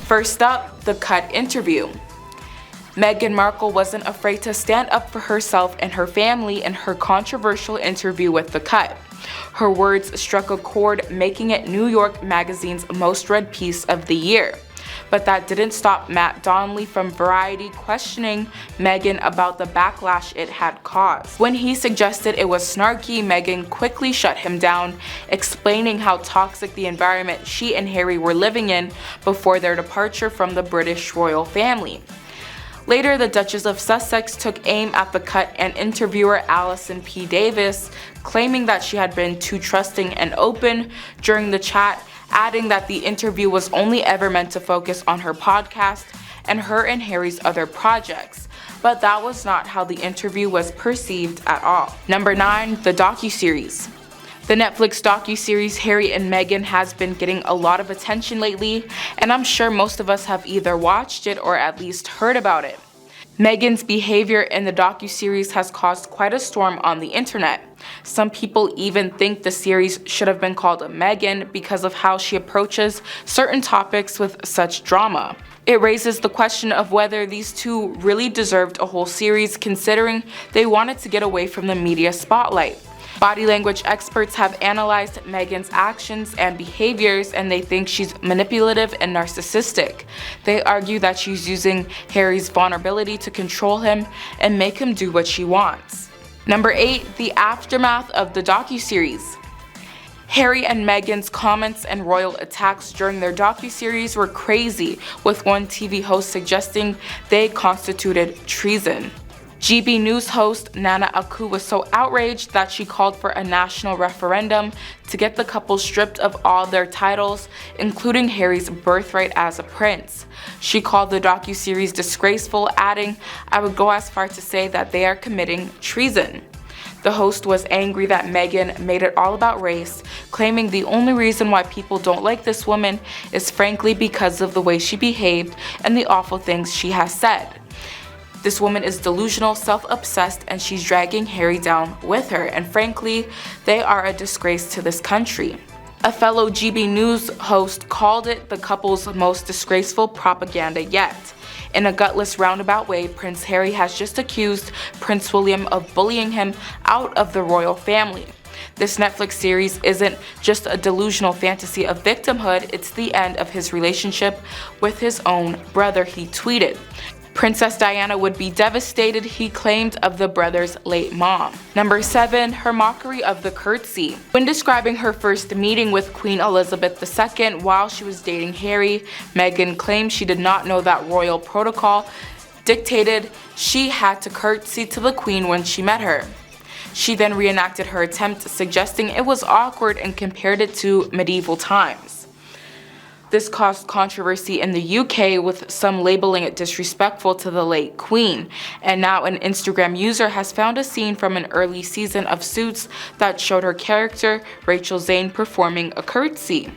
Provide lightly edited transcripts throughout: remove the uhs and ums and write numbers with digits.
First up, the Cut interview. Meghan Markle wasn't afraid to stand up for herself and her family in her controversial interview with The Cut. Her words struck a chord, making it New York Magazine's most read piece of the year. But that didn't stop Matt Donnelly from Variety questioning Meghan about the backlash it had caused. When he suggested it was snarky, Meghan quickly shut him down, explaining how toxic the environment she and Harry were living in before their departure from the British royal family. Later, the Duchess of Sussex took aim at The Cut and interviewer Alison P. Davis, claiming that she had been too trusting and open during the chat, adding that the interview was only ever meant to focus on her podcast and her and Harry's other projects. But that was not how the interview was perceived at all. Number 9, the Docu Series. The Netflix docu-series Harry and Meghan has been getting a lot of attention lately, and I'm sure most of us have either watched it or at least heard about it. Meghan's behavior in the docu-series has caused quite a storm on the internet. Some people even think the series should have been called Meghan because of how she approaches certain topics with such drama. It raises the question of whether these two really deserved a whole series, considering they wanted to get away from the media spotlight. Body language experts have analyzed Meghan's actions and behaviors, and they think she's manipulative and narcissistic. They argue that she's using Harry's vulnerability to control him and make him do what she wants. Number 8, the aftermath of the docuseries. Harry and Meghan's comments and royal attacks during their docuseries were crazy, with one TV host suggesting they constituted treason. GB News host Nana Aku was so outraged that she called for a national referendum to get the couple stripped of all their titles, including Harry's birthright as a prince. She called the docuseries disgraceful, adding, "I would go as far to say that they are committing treason." The host was angry that Meghan made it all about race, claiming the only reason why people don't like this woman is frankly because of the way she behaved and the awful things she has said. This woman is delusional, self-obsessed, and she's dragging Harry down with her, and frankly, they are a disgrace to this country. A fellow GB News host called it the couple's most disgraceful propaganda yet. In a gutless roundabout way, Prince Harry has just accused Prince William of bullying him out of the royal family. This Netflix series isn't just a delusional fantasy of victimhood, it's the end of his relationship with his own brother, he tweeted. Princess Diana would be devastated, he claimed of the brother's late mom. Number 7, her mockery of the curtsy. When describing her first meeting with Queen Elizabeth II while she was dating Harry, Meghan claimed she did not know that royal protocol dictated she had to curtsy to the Queen when she met her. She then reenacted her attempt, suggesting it was awkward and compared it to medieval times. This caused controversy in the UK, with some labeling it disrespectful to the late Queen, and now an Instagram user has found a scene from an early season of Suits that showed her character, Rachel Zane, performing a curtsy.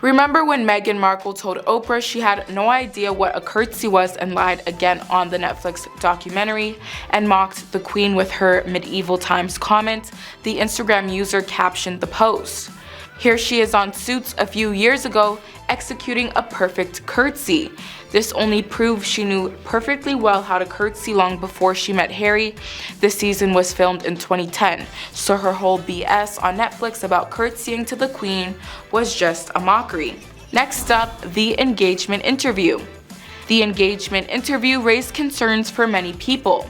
Remember when Meghan Markle told Oprah she had no idea what a curtsy was and lied again on the Netflix documentary and mocked the Queen with her medieval times comment? The Instagram user captioned the post. Here she is on Suits a few years ago, executing a perfect curtsy. This only proves she knew perfectly well how to curtsy long before she met Harry. This season was filmed in 2010, so her whole BS on Netflix about curtsying to the Queen was just a mockery. Next up, the engagement interview. The engagement interview raised concerns for many people.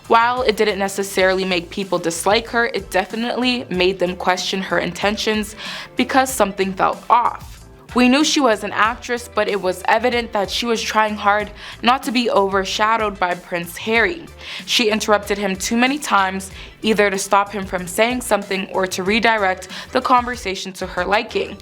While it didn't necessarily make people dislike her, it definitely made them question her intentions because something felt off. We knew she was an actress, but it was evident that she was trying hard not to be overshadowed by Prince Harry. She interrupted him too many times, either to stop him from saying something or to redirect the conversation to her liking.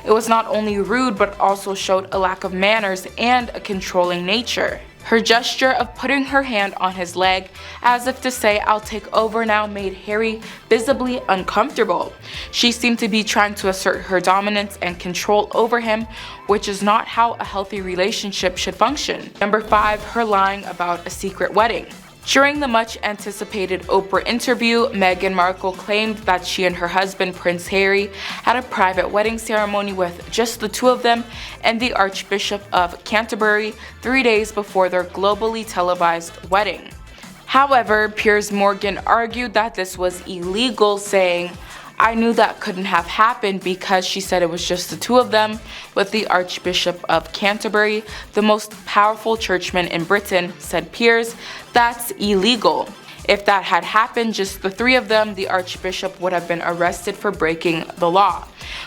It was not only rude, but also showed a lack of manners and a controlling nature. Her gesture of putting her hand on his leg, as if to say, "I'll take over now," made Harry visibly uncomfortable. She seemed to be trying to assert her dominance and control over him, which is not how a healthy relationship should function. Number 5, her lying about a secret wedding. During the much-anticipated Oprah interview, Meghan Markle claimed that she and her husband, Prince Harry, had a private wedding ceremony with just the two of them and the Archbishop of Canterbury 3 days before their globally televised wedding. However, Piers Morgan argued that this was illegal, saying, "I knew that couldn't have happened because she said it was just the two of them with the Archbishop of Canterbury, the most powerful churchman in Britain," said Piers. "That's illegal. If that had happened, just the three of them, the Archbishop would have been arrested for breaking the law."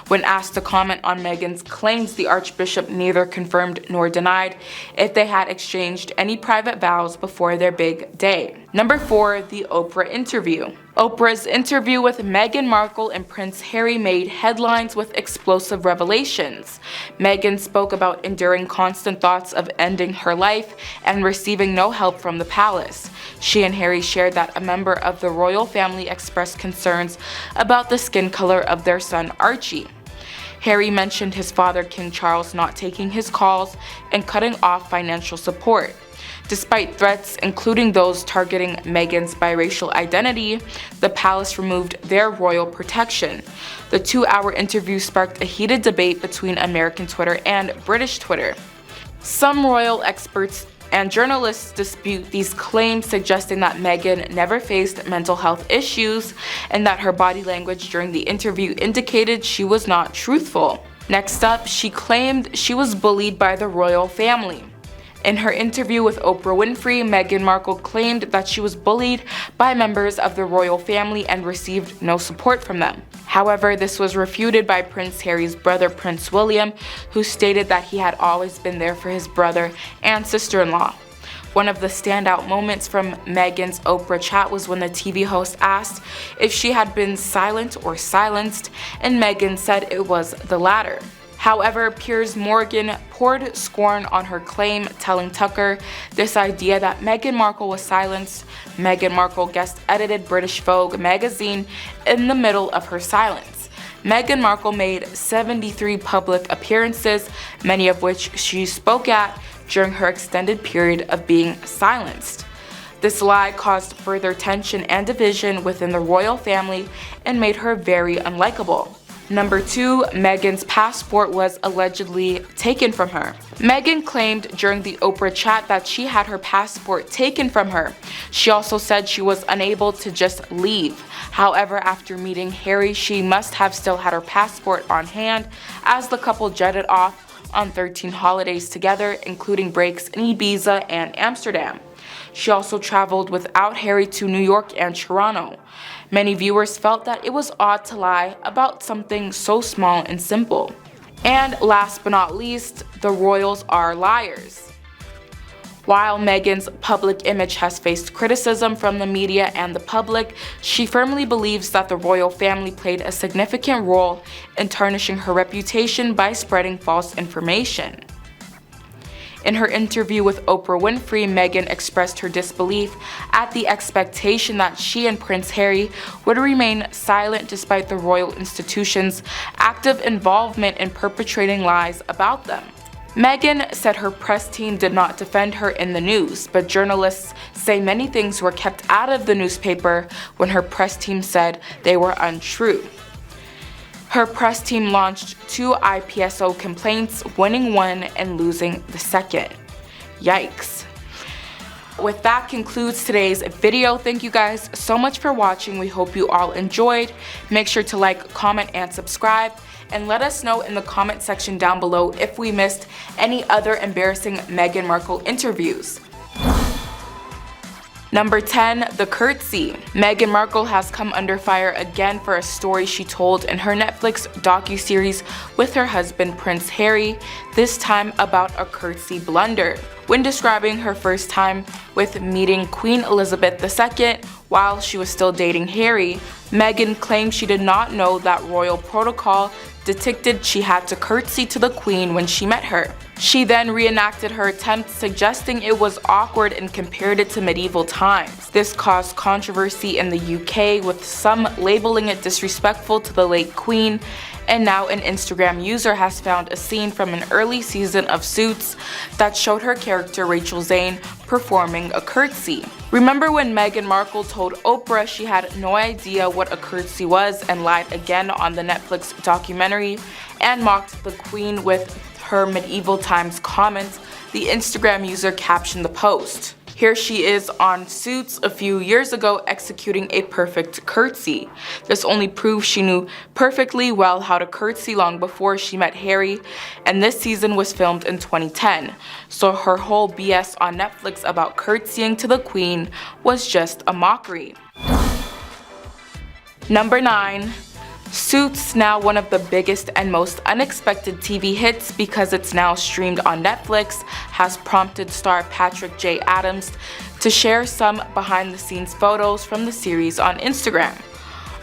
When asked to comment on Meghan's claims, the Archbishop neither confirmed nor denied if they had exchanged any private vows before their big day. Number 4, the Oprah interview. Oprah's interview with Meghan Markle and Prince Harry made headlines with explosive revelations. Meghan spoke about enduring constant thoughts of ending her life and receiving no help from the palace. She and Harry shared that a member of the royal family expressed concerns about the skin color of their son Archie. Harry mentioned his father, King Charles, not taking his calls and cutting off financial support. Despite threats, including those targeting Meghan's biracial identity, the palace removed their royal protection. The 2-hour interview sparked a heated debate between American Twitter and British Twitter. Some royal experts and journalists dispute these claims, suggesting that Meghan never faced mental health issues and that her body language during the interview indicated she was not truthful. Next up, she claimed she was bullied by the royal family. In her interview with Oprah Winfrey, Meghan Markle claimed that she was bullied by members of the royal family and received no support from them. However, this was refuted by Prince Harry's brother, Prince William, who stated that he had always been there for his brother and sister-in-law. One of the standout moments from Meghan's Oprah chat was when the TV host asked if she had been silent or silenced, and Meghan said it was the latter. However, Piers Morgan poured scorn on her claim, telling Tucker this idea that Meghan Markle was silenced. Meghan Markle guest-edited British Vogue magazine in the middle of her silence. Meghan Markle made 73 public appearances, many of which she spoke at during her extended period of being silenced. This lie caused further tension and division within the royal family and made her very unlikable. Number 2, Meghan's passport was allegedly taken from her. Meghan claimed during the Oprah chat that she had her passport taken from her. She also said she was unable to just leave. However, after meeting Harry, she must have still had her passport on hand, as the couple jetted off on 13 holidays together, including breaks in Ibiza and Amsterdam. She also traveled without Harry to New York and Toronto. Many viewers felt that it was odd to lie about something so small and simple. And last but not least, the royals are liars. While Meghan's public image has faced criticism from the media and the public, she firmly believes that the royal family played a significant role in tarnishing her reputation by spreading false information. In her interview with Oprah Winfrey, Meghan expressed her disbelief at the expectation that she and Prince Harry would remain silent despite the royal institution's active involvement in perpetrating lies about them. Meghan said her press team did not defend her in the news, but journalists say many things were kept out of the newspaper when her press team said they were untrue. Her press team launched 2 IPSO complaints, winning one and losing the second. Yikes. With that concludes today's video. Thank you guys so much for watching. We hope you all enjoyed. Make sure to like, comment, and subscribe. And let us know in the comment section down below if we missed any other embarrassing Meghan Markle interviews. Number 10, the curtsy. Meghan Markle has come under fire again for a story she told in her Netflix Docu Series with her husband Prince Harry, this time about a curtsy blunder. When describing her first time with meeting Queen Elizabeth II while she was still dating Harry, Meghan claimed she did not know that royal protocol dictated she had to curtsy to the Queen when she met her. She then reenacted her attempt, suggesting it was awkward and compared it to medieval times. This caused controversy in the UK, with some labeling it disrespectful to the late Queen and now an Instagram user has found a scene from an early season of Suits that showed her character Rachel Zane performing a curtsy. Remember when Meghan Markle told Oprah she had no idea what a curtsy was and lied again on the Netflix documentary and mocked the Queen with her medieval times comments? The Instagram user captioned the post. Here she is on Suits a few years ago executing a perfect curtsy. This only proves she knew perfectly well how to curtsy long before she met Harry, and this season was filmed in 2010. So her whole BS on Netflix about curtsying to the Queen was just a mockery. Number 9. Suits, now one of the biggest and most unexpected TV hits because it's now streamed on Netflix, has prompted star Patrick J. Adams to share some behind-the-scenes photos from the series on Instagram.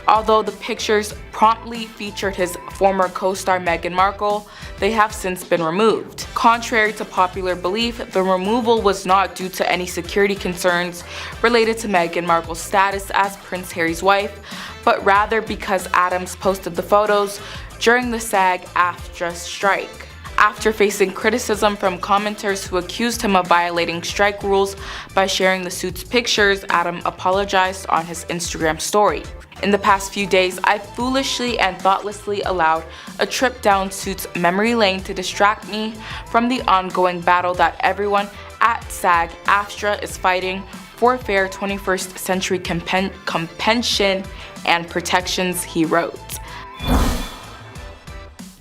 Although the pictures promptly featured his former co-star Meghan Markle, they have since been removed. Contrary to popular belief, the removal was not due to any security concerns related to Meghan Markle's status as Prince Harry's wife, but rather because Adams posted the photos during the SAG-AFTRA strike. After facing criticism from commenters who accused him of violating strike rules by sharing the Suits pictures, Adam apologized on his Instagram story. In the past few days, I foolishly and thoughtlessly allowed a trip down Suits memory lane to distract me from the ongoing battle that everyone at SAG-AFTRA is fighting for fair 21st century compensation and protections, he wrote.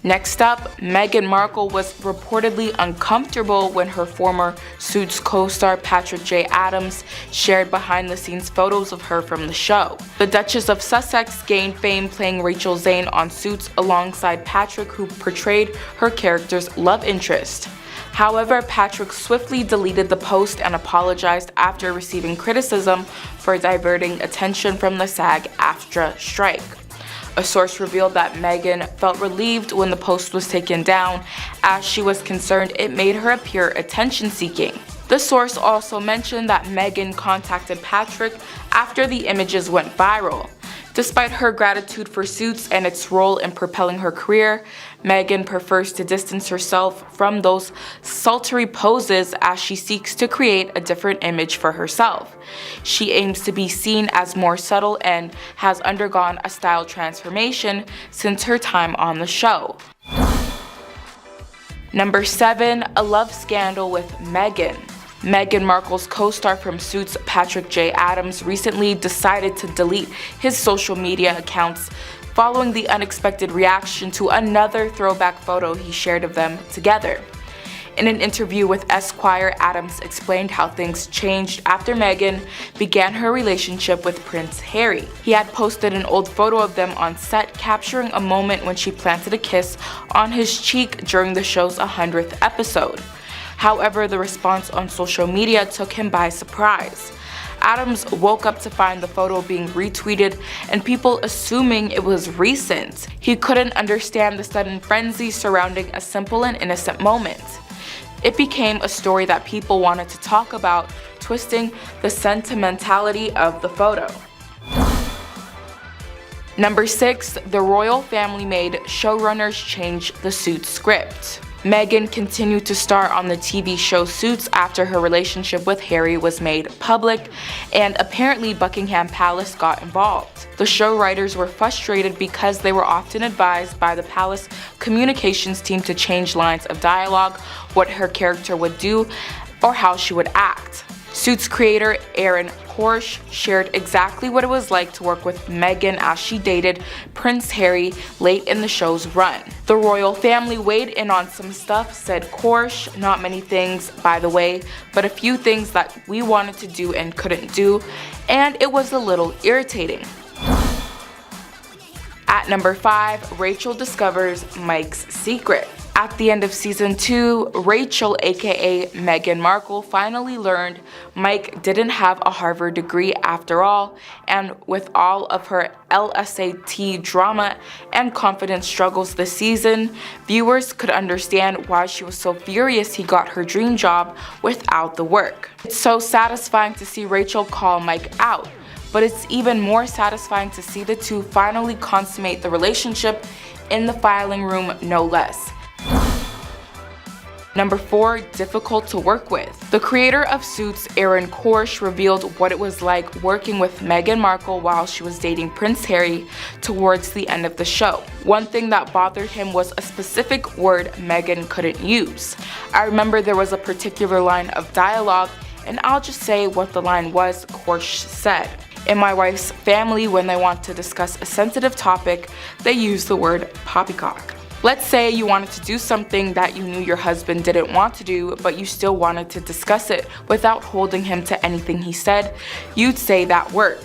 Next up, Meghan Markle was reportedly uncomfortable when her former Suits co-star Patrick J. Adams shared behind-the-scenes photos of her from the show. The Duchess of Sussex gained fame playing Rachel Zane on Suits alongside Patrick, who portrayed her character's love interest. However, Patrick swiftly deleted the post and apologized after receiving criticism for diverting attention from the SAG-AFTRA strike. A source revealed that Meghan felt relieved when the post was taken down, as she was concerned it made her appear attention-seeking. The source also mentioned that Meghan contacted Patrick after the images went viral. Despite her gratitude for Suits and its role in propelling her career, Meghan prefers to distance herself from those sultry poses as she seeks to create a different image for herself. She aims to be seen as more subtle and has undergone a style transformation since her time on the show. Number 7. A love scandal with Meghan. Meghan Markle's co-star from Suits, Patrick J. Adams, recently decided to delete his social media accounts following the unexpected reaction to another throwback photo he shared of them together. In an interview with Esquire, Adams explained how things changed after Meghan began her relationship with Prince Harry. He had posted an old photo of them on set, capturing a moment when she planted a kiss on his cheek during the show's 100th episode. However, the response on social media took him by surprise. Adams woke up to find the photo being retweeted and people assuming it was recent. He couldn't understand the sudden frenzy surrounding a simple and innocent moment. It became a story that people wanted to talk about, twisting the sentimentality of the photo. Number 6. The royal family made showrunners change the Suits script. Meghan continued to star on the TV show Suits after her relationship with Harry was made public, and apparently Buckingham Palace got involved. The show writers were frustrated because they were often advised by the palace communications team to change lines of dialogue, what her character would do, or how she would act. Suits creator Aaron Korsh shared exactly what it was like to work with Meghan as she dated Prince Harry late in the show's run. The royal family weighed in on some stuff, said Korsh. Not many things, by the way, but a few things that we wanted to do and couldn't do, and it was a little irritating. At number 5, Rachel discovers Mike's secret. At the end of season 2, Rachel, aka Meghan Markle, finally learned Mike didn't have a Harvard degree after all, and with all of her LSAT drama and confidence struggles this season, viewers could understand why she was so furious he got her dream job without the work. It's so satisfying to see Rachel call Mike out, but it's even more satisfying to see the two finally consummate the relationship in the filing room no less. Number 4, difficult to work with. The creator of Suits, Aaron Korsh, revealed what it was like working with Meghan Markle while she was dating Prince Harry towards the end of the show. One thing that bothered him was a specific word Meghan couldn't use. I remember there was a particular line of dialogue, and I'll just say what the line was. Korsh said, "In my wife's family, when they want to discuss a sensitive topic, they use the word poppycock." Let's say you wanted to do something that you knew your husband didn't want to do, but you still wanted to discuss it without holding him to anything he said, you'd say that word.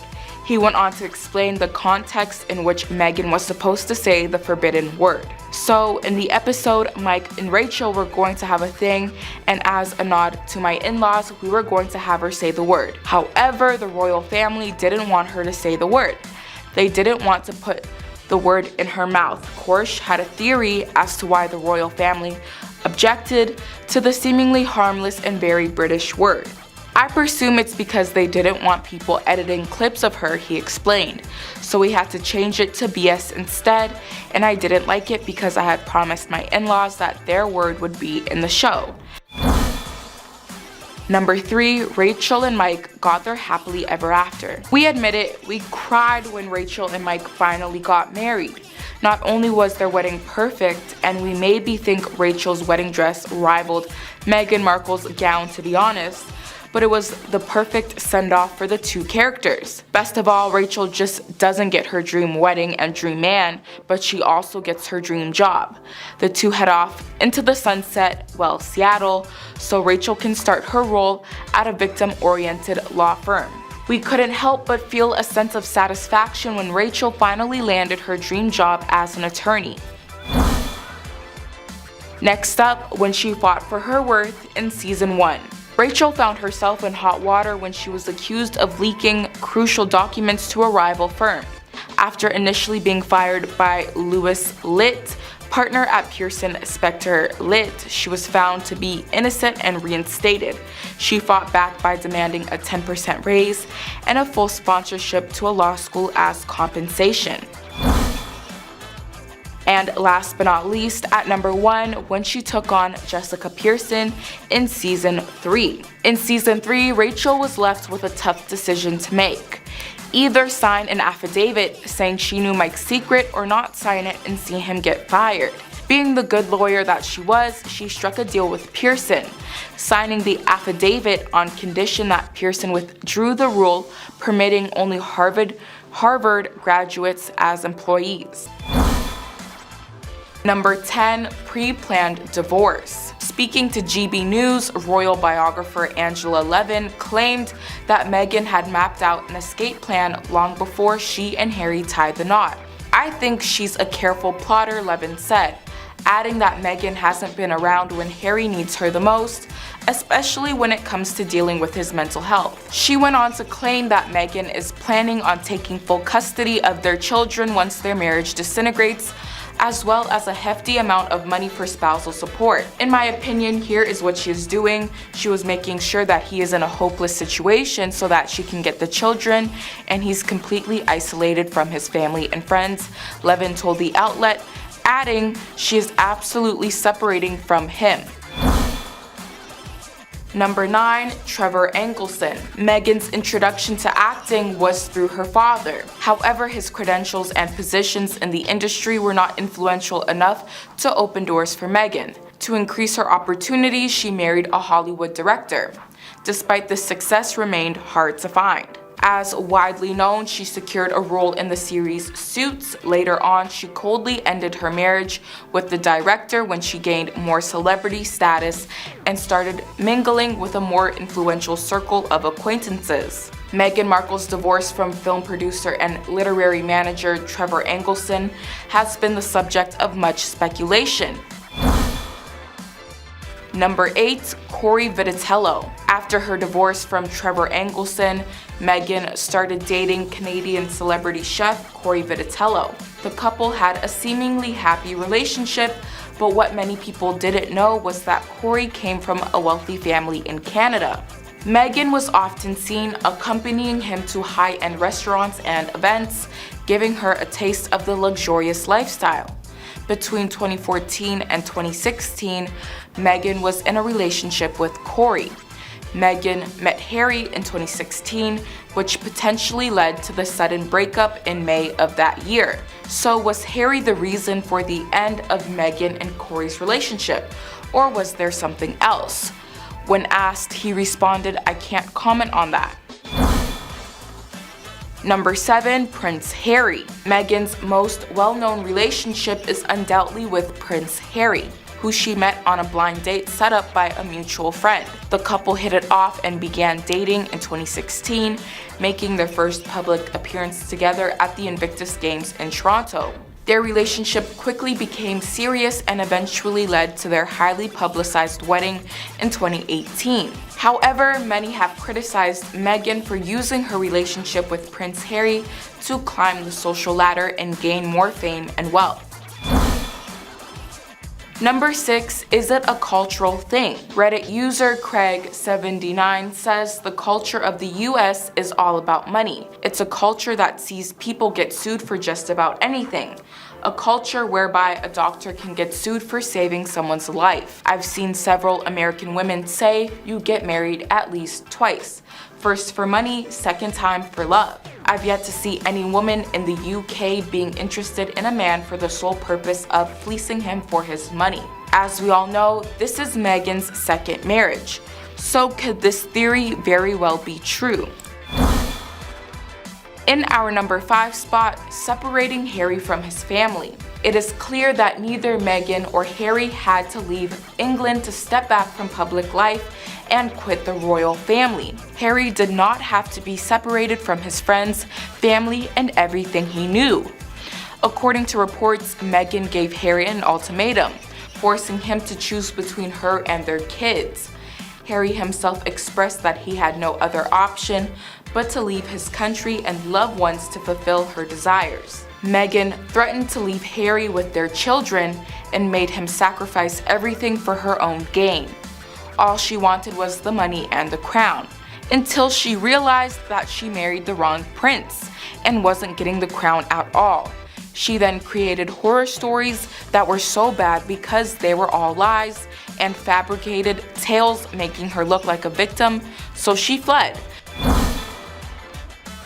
He went on to explain the context in which Meghan was supposed to say the forbidden word. So in the episode, Mike and Rachel were going to have a thing, and as a nod to my in-laws, we were going to have her say the word. However, the royal family didn't want her to say the word. They didn't want to put the word in her mouth. Korsh had a theory as to why the royal family objected to the seemingly harmless and very British word. "I presume it's because they didn't want people editing clips of her," he explained. "So we had to change it to BS instead, and I didn't like it because I had promised my in-laws that their word would be in the show." Number 3, Rachel and Mike got their happily ever after. We admit it, we cried when Rachel and Mike finally got married. Not only was their wedding perfect, and we maybe think Rachel's wedding dress rivaled Meghan Markle's gown, to be honest, but it was the perfect send-off for the two characters. Best of all, Rachel just doesn't get her dream wedding and dream man, but she also gets her dream job. The two head off into the sunset, well, Seattle, so Rachel can start her role at a victim-oriented law firm. We couldn't help but feel a sense of satisfaction when Rachel finally landed her dream job as an attorney. Next up, when she fought for her worth in season 1. Rachel found herself in hot water when she was accused of leaking crucial documents to a rival firm. After initially being fired by Louis Litt, partner at Pearson Spector Litt, she was found to be innocent and reinstated. She fought back by demanding a 10% raise and a full sponsorship to a law school as compensation. And last but not least, at number 1, when she took on Jessica Pearson in season 3. In season 3, Rachel was left with a tough decision to make. Either sign an affidavit saying she knew Mike's secret or not sign it and see him get fired. Being the good lawyer that she was, she struck a deal with Pearson, signing the affidavit on condition that Pearson withdrew the rule permitting only Harvard graduates as employees. Number 10, pre-planned divorce. Speaking to GB News, royal biographer Angela Levin claimed that Meghan had mapped out an escape plan long before she and Harry tied the knot. "I think she's a careful plotter," Levin said, adding that Meghan hasn't been around when Harry needs her the most, especially when it comes to dealing with his mental health. She went on to claim that Meghan is planning on taking full custody of their children once their marriage disintegrates, as well as a hefty amount of money for spousal support. In my opinion, here is what she is doing. She was making sure that he is in a hopeless situation so that she can get the children, and he's completely isolated from his family and friends, Levin told the outlet, adding she is absolutely separating from him. Number 9, Trevor Engelen. Meghan's introduction to acting was through her father. However, his credentials and positions in the industry were not influential enough to open doors for Meghan. To increase her opportunities, she married a Hollywood director. Despite this, success remained hard to find. As widely known, she secured a role in the series Suits. Later on, she coldly ended her marriage with the director when she gained more celebrity status and started mingling with a more influential circle of acquaintances. Meghan Markle's divorce from film producer and literary manager Trevor Engelen has been the subject of much speculation. Number 8, Cory Vatello. After her divorce from Trevor Engelen, Meghan started dating Canadian celebrity chef Cory Vatello. The couple had a seemingly happy relationship, but what many people didn't know was that Cory came from a wealthy family in Canada. Meghan was often seen accompanying him to high-end restaurants and events, giving her a taste of the luxurious lifestyle. Between 2014 and 2016, Meghan was in a relationship with Cory. Meghan met Harry in 2016, which potentially led to the sudden breakup in May of that year. So was Harry the reason for the end of Meghan and Cory's relationship, or was there something else? When asked, he responded, "I can't comment on that." Number 7, Prince Harry. Meghan's most well-known relationship is undoubtedly with Prince Harry, who she met on a blind date set up by a mutual friend. The couple hit it off and began dating in 2016, making their first public appearance together at the Invictus Games in Toronto. Their relationship quickly became serious and eventually led to their highly publicized wedding in 2018. However, many have criticized Meghan for using her relationship with Prince Harry to climb the social ladder and gain more fame and wealth. Number 6, is it a cultural thing? Reddit user Craig79 says the culture of the US is all about money. It's a culture that sees people get sued for just about anything. A culture whereby a doctor can get sued for saving someone's life. I've seen several American women say you get married at least twice. First for money, second time for love. I've yet to see any woman in the UK being interested in a man for the sole purpose of fleecing him for his money. As we all know, this is Meghan's second marriage. So could this theory very well be true? In our number 5 spot, separating Harry from his family. It is clear that neither Meghan or Harry had to leave England to step back from public life and quit the royal family. Harry did not have to be separated from his friends, family, and everything he knew. According to reports, Meghan gave Harry an ultimatum, forcing him to choose between her and their kids. Harry himself expressed that he had no other option but to leave his country and loved ones to fulfill her desires. Meghan threatened to leave Harry with their children and made him sacrifice everything for her own gain. All she wanted was the money and the crown, until she realized that she married the wrong prince and wasn't getting the crown at all. She then created horror stories that were so bad because they were all lies and fabricated tales making her look like a victim, so she fled.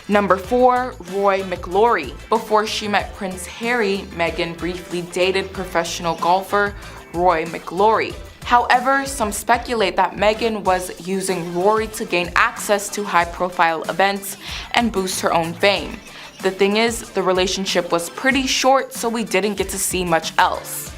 Number 4, Roy McClory. Before she met Prince Harry, Meghan briefly dated professional golfer Roy McClory. However, some speculate that Meghan was using Rory to gain access to high-profile events and boost her own fame. The thing is, the relationship was pretty short, so we didn't get to see much else.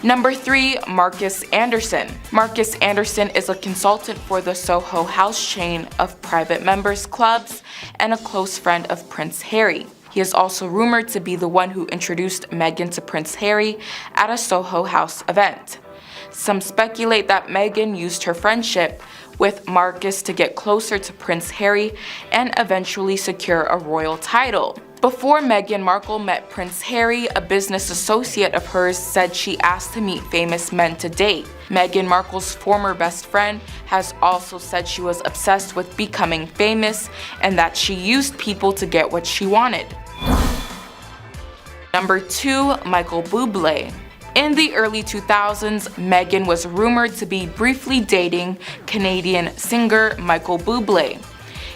Number 3, Marcus Anderson. Marcus Anderson is a consultant for the Soho House chain of private members clubs and a close friend of Prince Harry. He is also rumored to be the one who introduced Meghan to Prince Harry at a Soho House event. Some speculate that Meghan used her friendship with Marcus to get closer to Prince Harry and eventually secure a royal title. Before Meghan Markle met Prince Harry, a business associate of hers said she asked to meet famous men to date. Meghan Markle's former best friend has also said she was obsessed with becoming famous and that she used people to get what she wanted. Number 2, Michael Bublé. In the early 2000s, Meghan was rumored to be briefly dating Canadian singer Michael Bublé.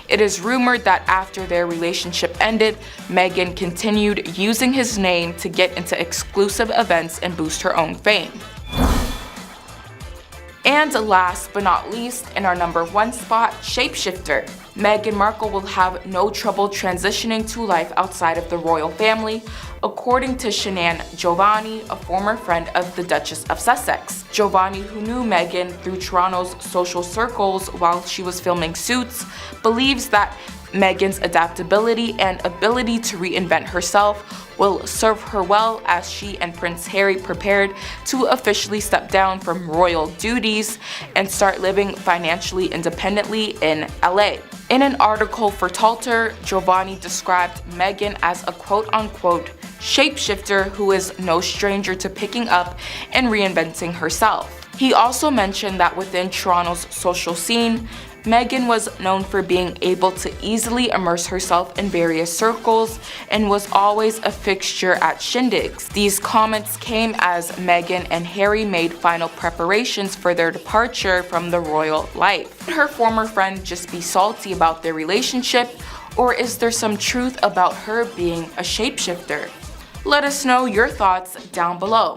It is rumored that after their relationship ended, Meghan continued using his name to get into exclusive events and boost her own fame. And last but not least, in our number 1 spot, shapeshifter. Meghan Markle will have no trouble transitioning to life outside of the royal family, according to Shanann Giovanni, a former friend of the Duchess of Sussex. Giovanni, who knew Meghan through Toronto's social circles while she was filming Suits, believes that Meghan's adaptability and ability to reinvent herself will serve her well as she and Prince Harry prepared to officially step down from royal duties and start living financially independently in LA. In an article for Talter, Giovanni described Meghan as a quote-unquote shapeshifter who is no stranger to picking up and reinventing herself. He also mentioned that within Toronto's social scene, Meghan was known for being able to easily immerse herself in various circles and was always a fixture at shindigs. These comments came as Meghan and Harry made final preparations for their departure from the royal life. Could her former friend just be salty about their relationship, or is there some truth about her being a shapeshifter? Let us know your thoughts down below.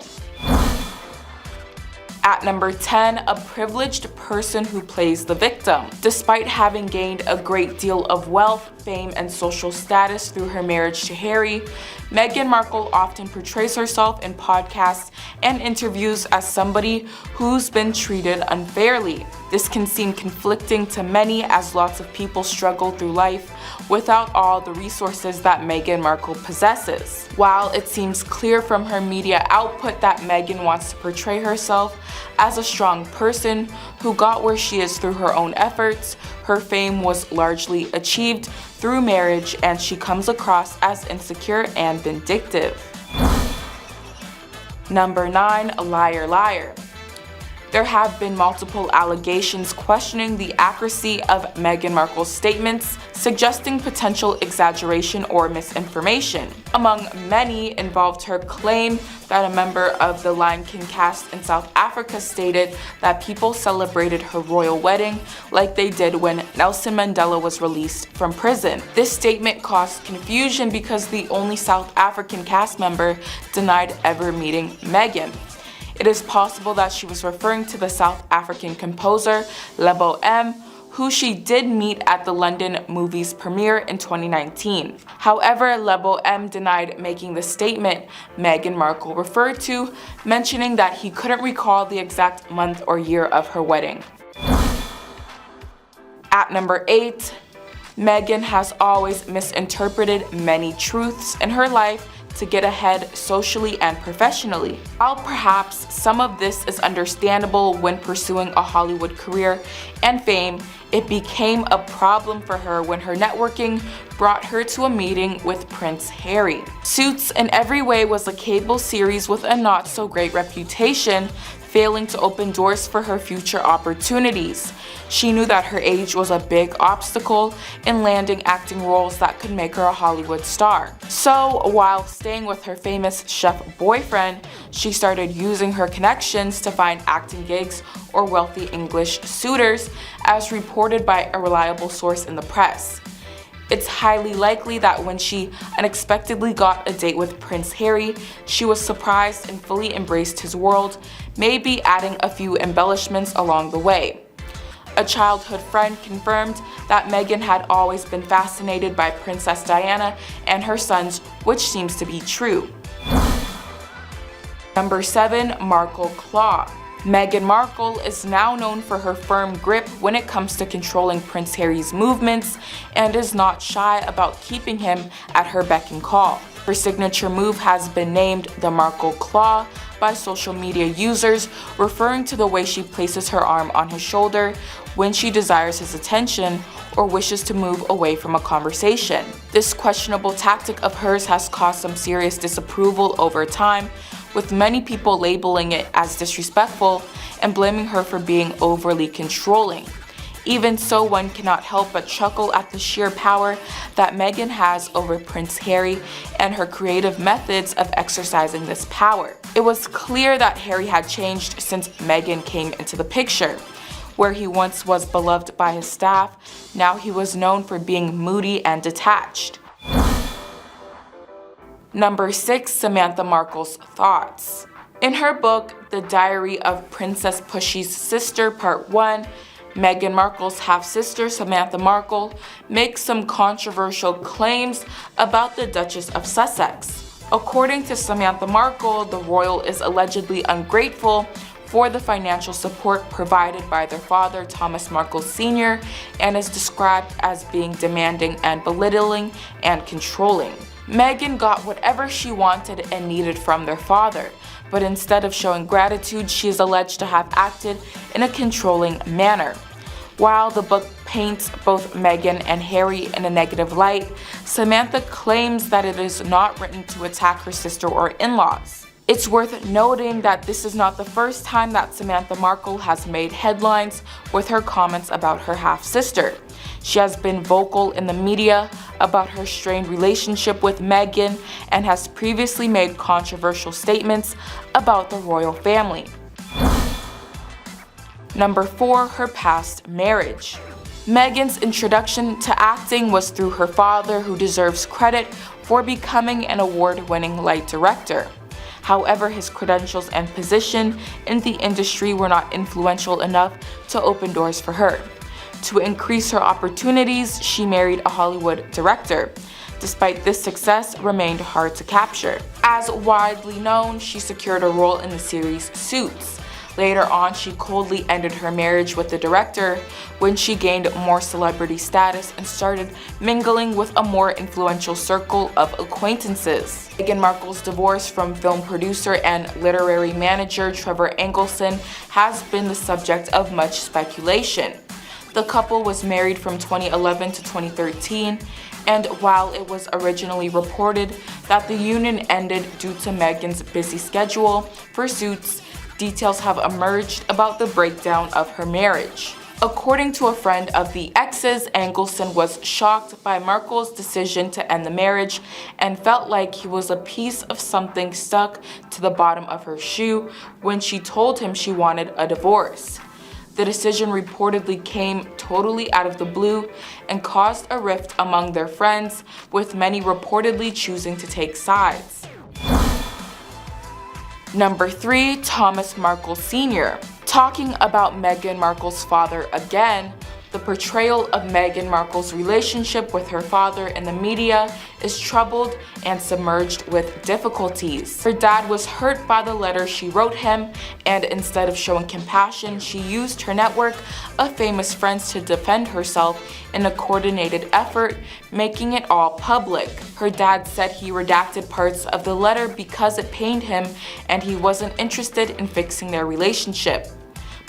At number 10, a privileged person who plays the victim. Despite having gained a great deal of wealth, fame, and social status through her marriage to Harry, Meghan Markle often portrays herself in podcasts and interviews as somebody who's been treated unfairly. This can seem conflicting to many, as lots of people struggle through life without all the resources that Meghan Markle possesses. While it seems clear from her media output that Meghan wants to portray herself as a strong person who got where she is through her own efforts, her fame was largely achieved through marriage, and she comes across as insecure and vindictive. Number 9, liar liar. There have been multiple allegations questioning the accuracy of Meghan Markle's statements, suggesting potential exaggeration or misinformation. Among many involved her claim that a member of the Lion King cast in South Africa stated that people celebrated her royal wedding like they did when Nelson Mandela was released from prison. This statement caused confusion because the only South African cast member denied ever meeting Meghan. It is possible that she was referring to the South African composer Lebo M, who she did meet at the London movie's premiere in 2019. However, Lebo M denied making the statement Meghan Markle referred to, mentioning that he couldn't recall the exact month or year of her wedding. At number 8, Meghan has always misinterpreted many truths in her life to get ahead socially and professionally. While perhaps some of this is understandable when pursuing a Hollywood career and fame, it became a problem for her when her networking brought her to a meeting with Prince Harry. Suits in every way was a cable series with a not-so-great reputation, failing to open doors for her future opportunities. She knew that her age was a big obstacle in landing acting roles that could make her a Hollywood star. So, while staying with her famous chef boyfriend, she started using her connections to find acting gigs or wealthy English suitors, as reported by a reliable source in the press. It's highly likely that when she unexpectedly got a date with Prince Harry, she was surprised and fully embraced his world, maybe adding a few embellishments along the way. A childhood friend confirmed that Meghan had always been fascinated by Princess Diana and her sons, which seems to be true. Number 7, Markle Claw. Meghan Markle is now known for her firm grip when it comes to controlling Prince Harry's movements and is not shy about keeping him at her beck and call. Her signature move has been named the Markle Claw by social media users, referring to the way she places her arm on his shoulder when she desires his attention or wishes to move away from a conversation. This questionable tactic of hers has caused some serious disapproval over time, with many people labeling it as disrespectful and blaming her for being overly controlling. Even so, one cannot help but chuckle at the sheer power that Meghan has over Prince Harry and her creative methods of exercising this power. It was clear that Harry had changed since Meghan came into the picture. Where he once was beloved by his staff, now he was known for being moody and detached. Number 6, Samantha Markle's thoughts. In her book, The Diary of Princess Pushy's Sister, Part 1, Meghan Markle's half-sister Samantha Markle makes some controversial claims about the Duchess of Sussex. According to Samantha Markle, the royal is allegedly ungrateful for the financial support provided by their father, Thomas Markle Sr., and is described as being demanding and belittling and controlling. Meghan got whatever she wanted and needed from their father, but instead of showing gratitude, she is alleged to have acted in a controlling manner. While the book paints both Meghan and Harry in a negative light, Samantha claims that it is not written to attack her sister or in-laws. It's worth noting that this is not the first time that Samantha Markle has made headlines with her comments about her half-sister. She has been vocal in the media about her strained relationship with Meghan and has previously made controversial statements about the royal family. Number 4, her past marriage. Meghan's introduction to acting was through her father, who deserves credit for becoming an award-winning light director. However, his credentials and position in the industry were not influential enough to open doors for her. To increase her opportunities, she married a Hollywood director. Despite this, success remained hard to capture. As widely known, she secured a role in the series Suits. Later on, she coldly ended her marriage with the director when she gained more celebrity status and started mingling with a more influential circle of acquaintances. Meghan Markle's divorce from film producer and literary manager Trevor Engelen has been the subject of much speculation. The couple was married from 2011 to 2013, and while it was originally reported that the union ended due to Meghan's busy schedule for Suits, details have emerged about the breakdown of her marriage. According to a friend of the exes, Engelen was shocked by Markle's decision to end the marriage and felt like he was a piece of something stuck to the bottom of her shoe when she told him she wanted a divorce. The decision reportedly came totally out of the blue and caused a rift among their friends, with many reportedly choosing to take sides. Number 3, Thomas Markle Sr. Talking about Meghan Markle's father again, the portrayal of Meghan Markle's relationship with her father in the media is troubled and submerged with difficulties. Her dad was hurt by the letter she wrote him, and instead of showing compassion, she used her network of famous friends to defend herself in a coordinated effort, making it all public. Her dad said he redacted parts of the letter because it pained him and he wasn't interested in fixing their relationship.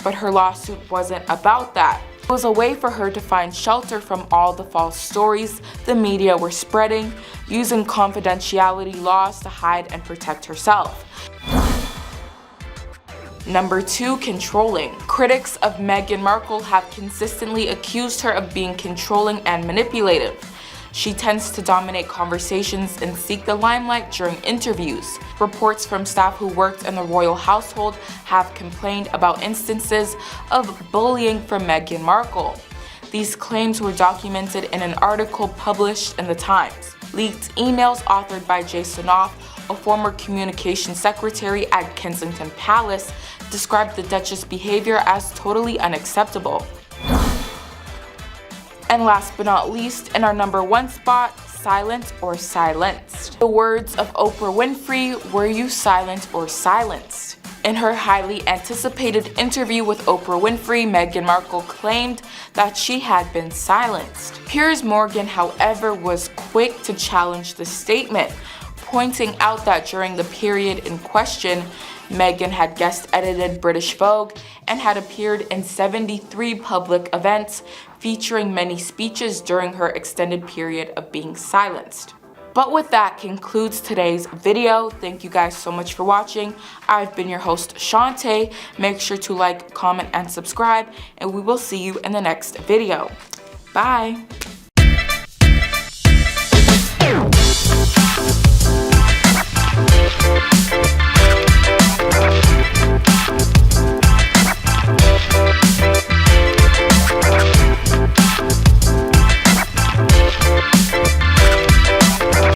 But her lawsuit wasn't about that. It was a way for her to find shelter from all the false stories the media were spreading, using confidentiality laws to hide and protect herself. Number 2, controlling. Critics of Meghan Markle have consistently accused her of being controlling and manipulative. She tends to dominate conversations and seek the limelight during interviews. Reports from staff who worked in the royal household have complained about instances of bullying from Meghan Markle. These claims were documented in an article published in The Times. Leaked emails authored by Jason Knopf, a former communications secretary at Kensington Palace, described the Duchess' behavior as totally unacceptable. And last but not least, in our number 1 spot, silent or silenced. The words of Oprah Winfrey, "Were you silent or silenced?" In her highly anticipated interview with Oprah Winfrey, Meghan Markle claimed that she had been silenced. Piers Morgan, however, was quick to challenge the statement, pointing out that during the period in question, Meghan had guest-edited British Vogue and had appeared in 73 public events, featuring many speeches during her extended period of being silenced. But with that concludes today's video. Thank you guys so much for watching. I've been your host, Shantae. Make sure to like, comment, and subscribe, and we will see you in the next video. Bye!